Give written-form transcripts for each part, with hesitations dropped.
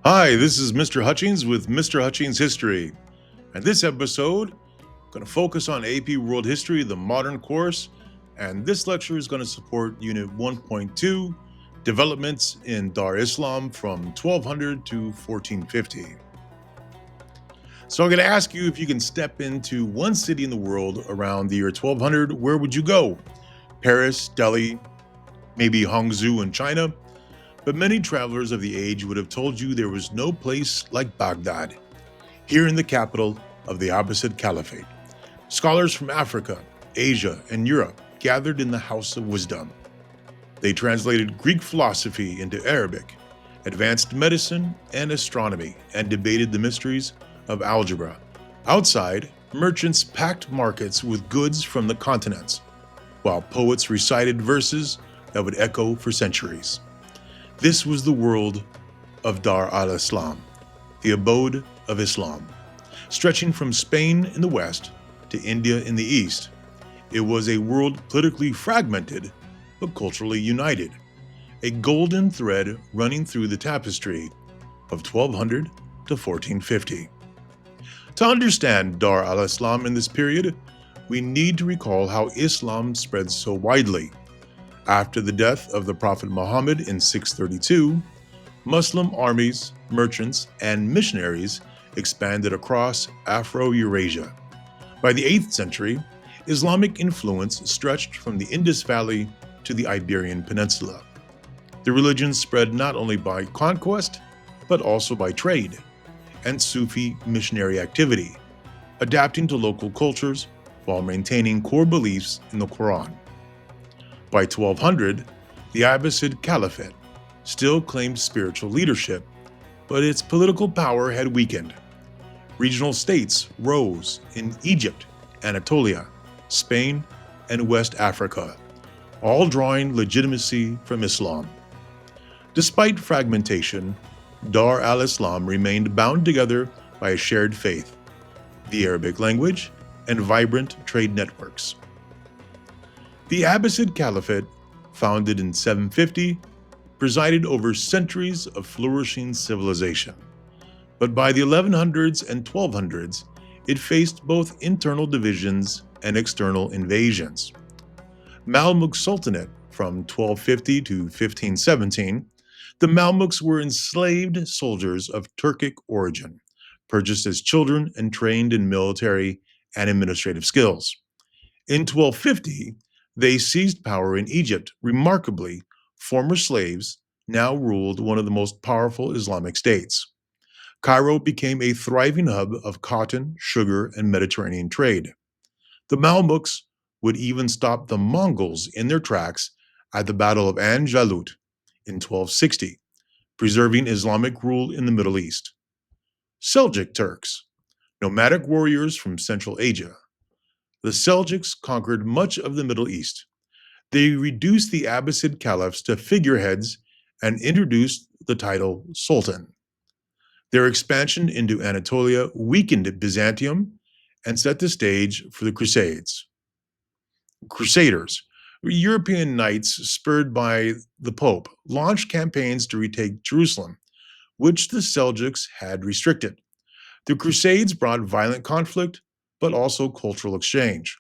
Hi, this is Mr. Hutchings with Mr. Hutchings History. And this episode, I'm going to focus on AP World History, the modern course, and this lecture is going to support Unit 1.2, Developments in Dar Islam from 1200 to 1450. So I'm going to ask you if you can step into one city in the world around the year 1200, where would you go? Paris, Delhi, maybe Hangzhou in China? But many travelers of the age would have told you there was no place like Baghdad, here in the capital of the Abbasid Caliphate. Scholars from Africa, Asia, and Europe gathered in the House of Wisdom. They translated Greek philosophy into Arabic, advanced medicine and astronomy, and debated the mysteries of algebra. Outside, merchants packed markets with goods from the continents, while poets recited verses that would echo for centuries. This was the world of Dar al-Islam, the abode of Islam. Stretching from Spain in the west to India in the east, it was a world politically fragmented but culturally united, a golden thread running through the tapestry of 1200 to 1450. To understand Dar al-Islam in this period, we need to recall how Islam spread so widely. After the death of the Prophet Muhammad in 632, Muslim armies, merchants, and missionaries expanded across Afro-Eurasia. By the 8th century, Islamic influence stretched from the Indus Valley to the Iberian Peninsula. The religion spread not only by conquest, but also by trade and Sufi missionary activity, adapting to local cultures while maintaining core beliefs in the Quran. By 1200, the Abbasid Caliphate still claimed spiritual leadership, but its political power had weakened. Regional states rose in Egypt, Anatolia, Spain, and West Africa, all drawing legitimacy from Islam. Despite fragmentation, Dar al-Islam remained bound together by a shared faith, the Arabic language, and vibrant trade networks. The Abbasid Caliphate, founded in 750, presided over centuries of flourishing civilization. But by the 1100s and 1200s, it faced both internal divisions and external invasions. Mamluk Sultanate from 1250 to 1517, the Mamluks were enslaved soldiers of Turkic origin, purchased as children and trained in military and administrative skills. In 1250, they seized power in Egypt. Remarkably, former slaves now ruled one of the most powerful Islamic states. Cairo became a thriving hub of cotton, sugar, and Mediterranean trade. The Mamluks would even stop the Mongols in their tracks at the Battle of Ain Jalut in 1260, preserving Islamic rule in the Middle East. Seljuk Turks, nomadic warriors from Central Asia. The Seljuks conquered much of the Middle East. They reduced the Abbasid caliphs to figureheads and introduced the title Sultan. Their expansion into Anatolia weakened Byzantium and set the stage for the Crusades. Crusaders, European knights spurred by the Pope, launched campaigns to retake Jerusalem, which the Seljuks had restricted. The Crusades brought violent conflict, but also cultural exchange.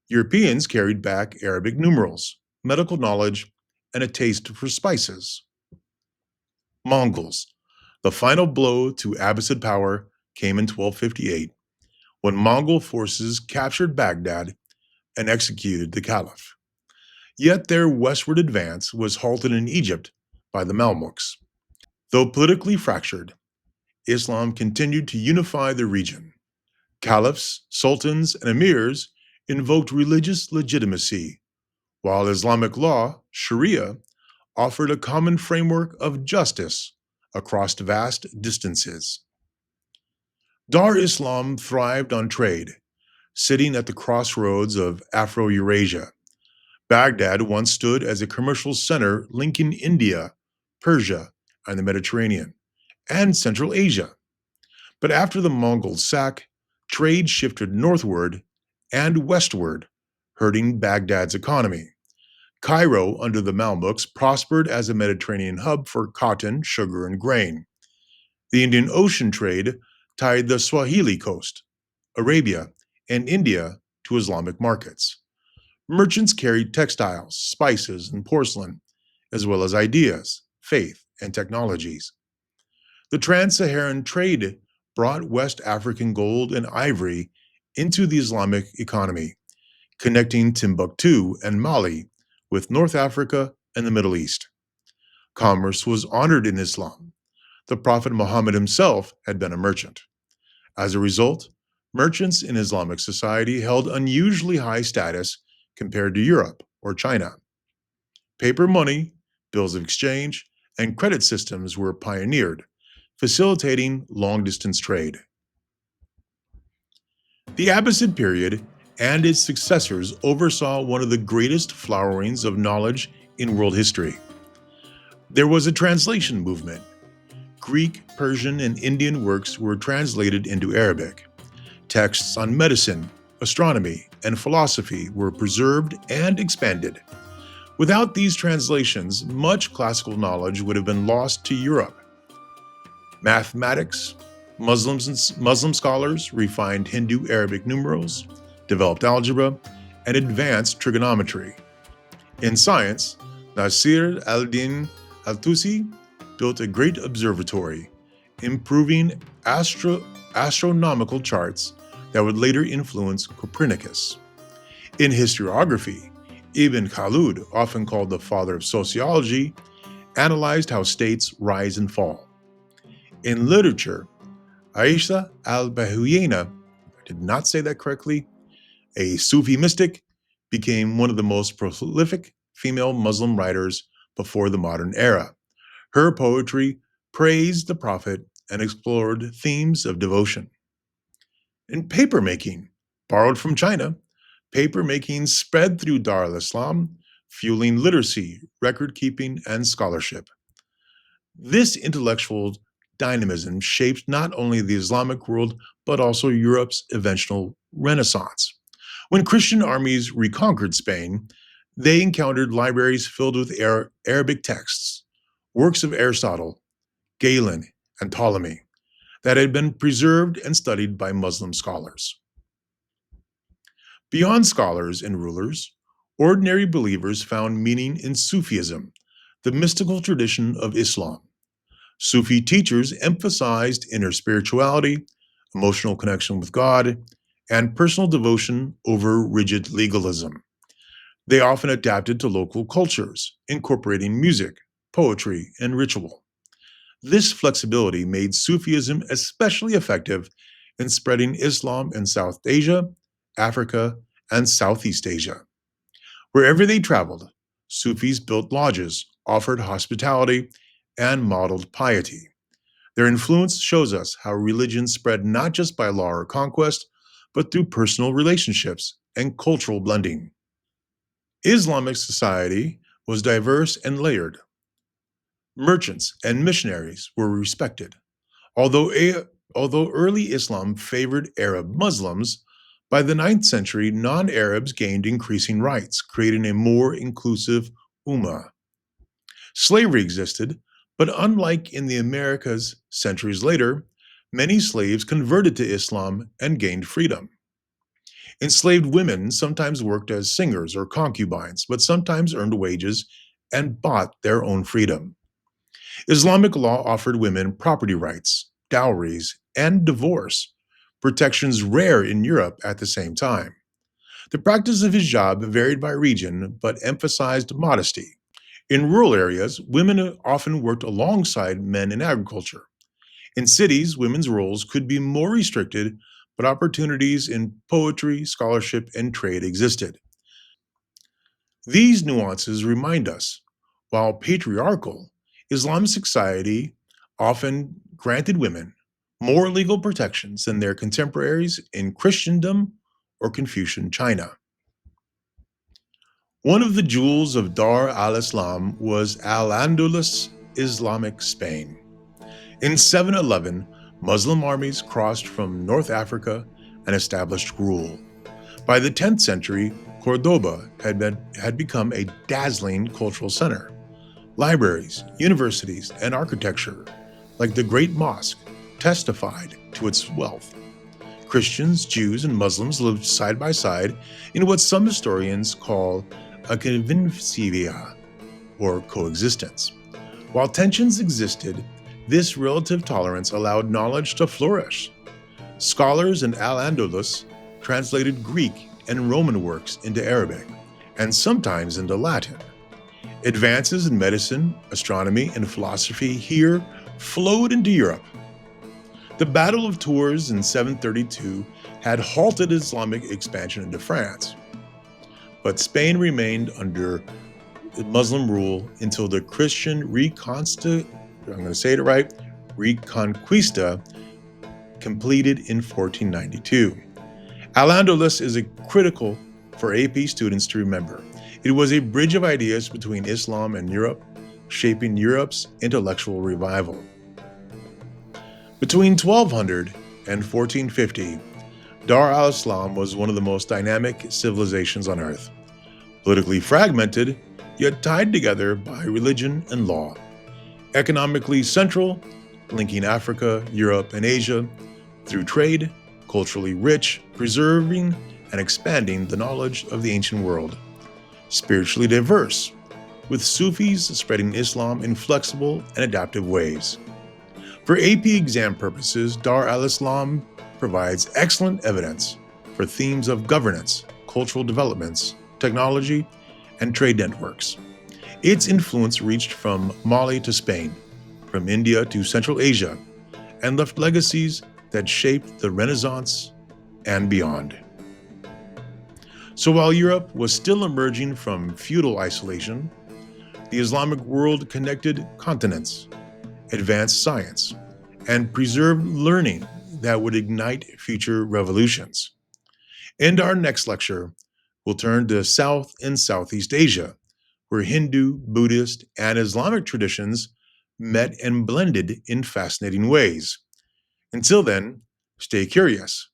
Europeans carried back Arabic numerals, medical knowledge, and a taste for spices. Mongols. The final blow to Abbasid power came in 1258, when Mongol forces captured Baghdad and executed the caliph. Yet their westward advance was halted in Egypt by the Mamluks. Though politically fractured, Islam continued to unify the region. Caliphs, sultans, and emirs invoked religious legitimacy, while Islamic law, Sharia, offered a common framework of justice across vast distances. Dar Islam thrived on trade, sitting at the crossroads of Afro-Eurasia. Baghdad once stood as a commercial center linking India, Persia, and the Mediterranean, and Central Asia. But after the Mongol sack, trade shifted northward and westward, hurting Baghdad's economy. Cairo, under the Mamluks, prospered as a Mediterranean hub for cotton, sugar, and grain. The Indian Ocean trade tied the Swahili coast, Arabia, and India to Islamic markets. Merchants carried textiles, spices, and porcelain, as well as ideas, faith, and technologies. The Trans-Saharan trade brought West African gold and ivory into the Islamic economy, connecting Timbuktu and Mali with North Africa and the Middle East. Commerce was honored in Islam. The Prophet Muhammad himself had been a merchant. As a result, merchants in Islamic society held unusually high status compared to Europe or China. Paper money, bills of exchange, and credit systems were pioneered, facilitating long-distance trade. The Abbasid period and its successors oversaw one of the greatest flowerings of knowledge in world history. There was a translation movement. Greek, Persian, and Indian works were translated into Arabic. Texts on medicine, astronomy, and philosophy were preserved and expanded. Without these translations, much classical knowledge would have been lost to Europe. Mathematics, Muslim scholars refined Hindu-Arabic numerals, developed algebra, and advanced trigonometry. In science, Nasir al-Din al-Tusi built a great observatory, improving astronomical charts that would later influence Copernicus. In historiography, Ibn Khaldun, often called the father of sociology, analyzed how states rise and fall. In literature, Aisha al-Bahuyena, I did not say that correctly, a Sufi mystic, became one of the most prolific female Muslim writers before the modern era. Her poetry praised the Prophet and explored themes of devotion. In papermaking, borrowed from China, papermaking spread through Dar al-Islam, fueling literacy, record-keeping, and scholarship. This intellectual dynamism shaped not only the Islamic world, but also Europe's eventual Renaissance. When Christian armies reconquered Spain, they encountered libraries filled with Arabic texts, works of Aristotle, Galen, and Ptolemy, that had been preserved and studied by Muslim scholars. Beyond scholars and rulers, ordinary believers found meaning in Sufism, the mystical tradition of Islam. Sufi teachers emphasized inner spirituality, emotional connection with God, and personal devotion over rigid legalism. They often adapted to local cultures, incorporating music, poetry, and ritual. This flexibility made Sufism especially effective in spreading Islam in South Asia, Africa, and Southeast Asia. Wherever they traveled, Sufis built lodges, offered hospitality, and modeled piety. Their influence shows us how religion spread not just by law or conquest, but through personal relationships and cultural blending. Islamic society was diverse and layered. Merchants and missionaries were respected. Although early Islam favored Arab Muslims, by the 9th century, non-Arabs gained increasing rights, creating a more inclusive ummah. Slavery existed, but unlike in the Americas centuries later, many slaves converted to Islam and gained freedom. Enslaved women sometimes worked as singers or concubines, but sometimes earned wages and bought their own freedom. Islamic law offered women property rights, dowries, and divorce, protections rare in Europe at the same time. The practice of hijab varied by region, but emphasized modesty. In rural areas, women often worked alongside men in agriculture. In cities, women's roles could be more restricted, but opportunities in poetry, scholarship, and trade existed. These nuances remind us, while patriarchal, Islamic society often granted women more legal protections than their contemporaries in Christendom or Confucian China. One of the jewels of Dar al-Islam was Al-Andalus, Islamic Spain. In 711, Muslim armies crossed from North Africa and established rule. By the 10th century, Córdoba had become a dazzling cultural center. Libraries, universities, and architecture, like the Great Mosque, testified to its wealth. Christians, Jews, and Muslims lived side by side in what some historians call a convivencia, or coexistence. While tensions existed, this relative tolerance allowed knowledge to flourish. Scholars in Al-Andalus translated Greek and Roman works into Arabic, and sometimes into Latin. Advances in medicine, astronomy, and philosophy here flowed into Europe. The Battle of Tours in 732 had halted Islamic expansion into France, but Spain remained under Muslim rule until the Christian Reconquista completed in 1492. Al-Andalus is critical for AP students to remember. It was a bridge of ideas between Islam and Europe, shaping Europe's intellectual revival. Between 1200 and 1450, Dar al-Islam was one of the most dynamic civilizations on earth. Politically fragmented, yet tied together by religion and law. Economically central, linking Africa, Europe, and Asia through trade, culturally rich, preserving and expanding the knowledge of the ancient world. Spiritually diverse, with Sufis spreading Islam in flexible and adaptive ways. For AP exam purposes, Dar al-Islam provides excellent evidence for themes of governance, cultural developments, technology, and trade networks. Its influence reached from Mali to Spain, from India to Central Asia, and left legacies that shaped the Renaissance and beyond. So while Europe was still emerging from feudal isolation, the Islamic world connected continents, advanced science, and preserved learning that would ignite future revolutions. In our next lecture, we'll turn to South and Southeast Asia, where Hindu, Buddhist, and Islamic traditions met and blended in fascinating ways. Until then, stay curious,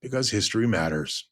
because history matters.